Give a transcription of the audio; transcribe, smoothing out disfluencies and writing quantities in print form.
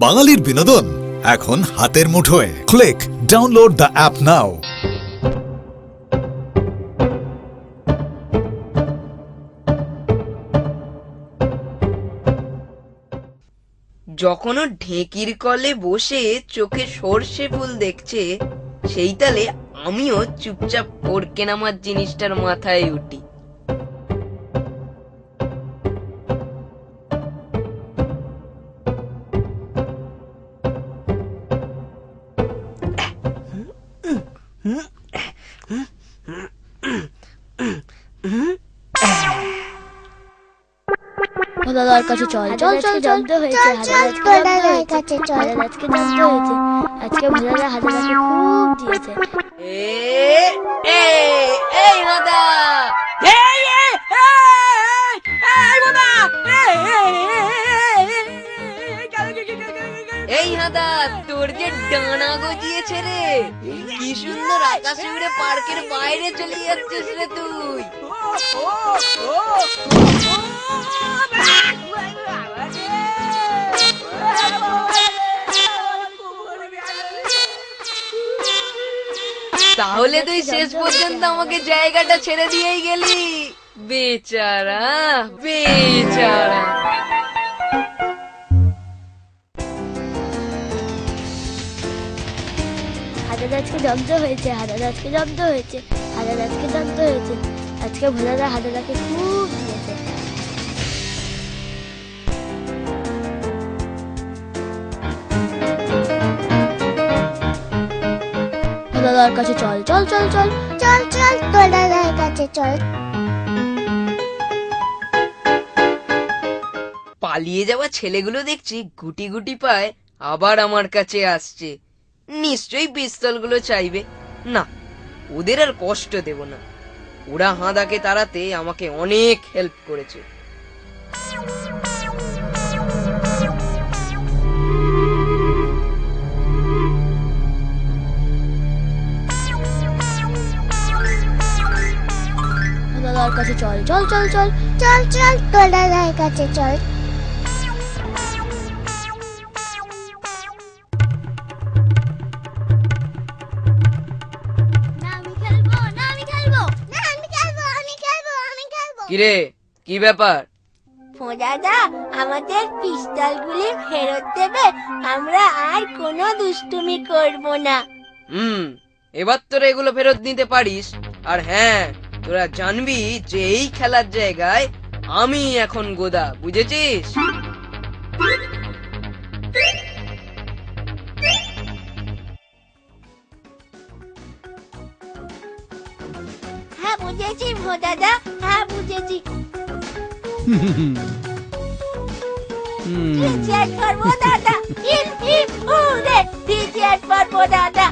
বাঙালির বিনোদন এখন হাতের মুঠোয়। ক্লিক ডাউনলোড দ্য অ্যাপ নাও। যখন ও ঢেকির কলে বসে চোখে সর্ষে ফুল দেখছে, সেই তালে আমিও চুপচাপ ওর কেনামার জিনিসটার মাথায় উঠি। দাদার কাছে চল চল চল জব্দ হয়েছে দাদার কাছে চল আজকে জব্দ হয়েছে আজকে ভোলাদা হাজারাকে খুব দিয়েছে। এই দাদা, এই হাদা, তোর যে ডানা গজিয়েছে রে, কি সুন্দর আকাশে উড়ে পার্কের বাইরে চলে যাচ্ছিস রে তুই। তাহলে তুই শেষ পর্যন্ত আমাকে জায়গাটা ছেড়ে দিয়েই গেলি, বেচারা বেচারা। হাজার আজকে জব্দ হয়েছে হাজার আজকে জব্দ হয়েছে হাজার আজকে জব্দ হয়েছে আজকে ভোলাদা হাজারাকে খুব দিয়েছে। দাদার কাছে চল চল চল চল চল চল তোর দাদার কাছে চল। পালিয়ে যাওয়া ছেলেগুলো দেখছি গুটি গুটি পায় আবার আমার কাছে আসছে। নিশ্চয়ই পিস্তলগুলো চাইবে। না, ওদের আর কষ্ট দেব না। ওরা হাঁদাকে তাড়াতে আমাকে অনেক হেল্প করেছে। দাদার কাছে চল চল চল চল চল চল তোর দাদার কাছে চল। কিরে, কি ব্যাপার? দাদা, আমাদের পিস্তলগুলি ফেরত দেবে, আমরা আর কোনো দুষ্টুমি করব না। এবার তোরা এগুলো ফেরত নিতে পারিস। আর হ্যাঁ, তোরা জানবি যে এই খেলার জায়গায় আমি এখন গোদা, বুঝেছিস? হ্যাঁ বুঝেছি দাদা, হ্যাঁ বুঝেছি। দাদা, দাদা।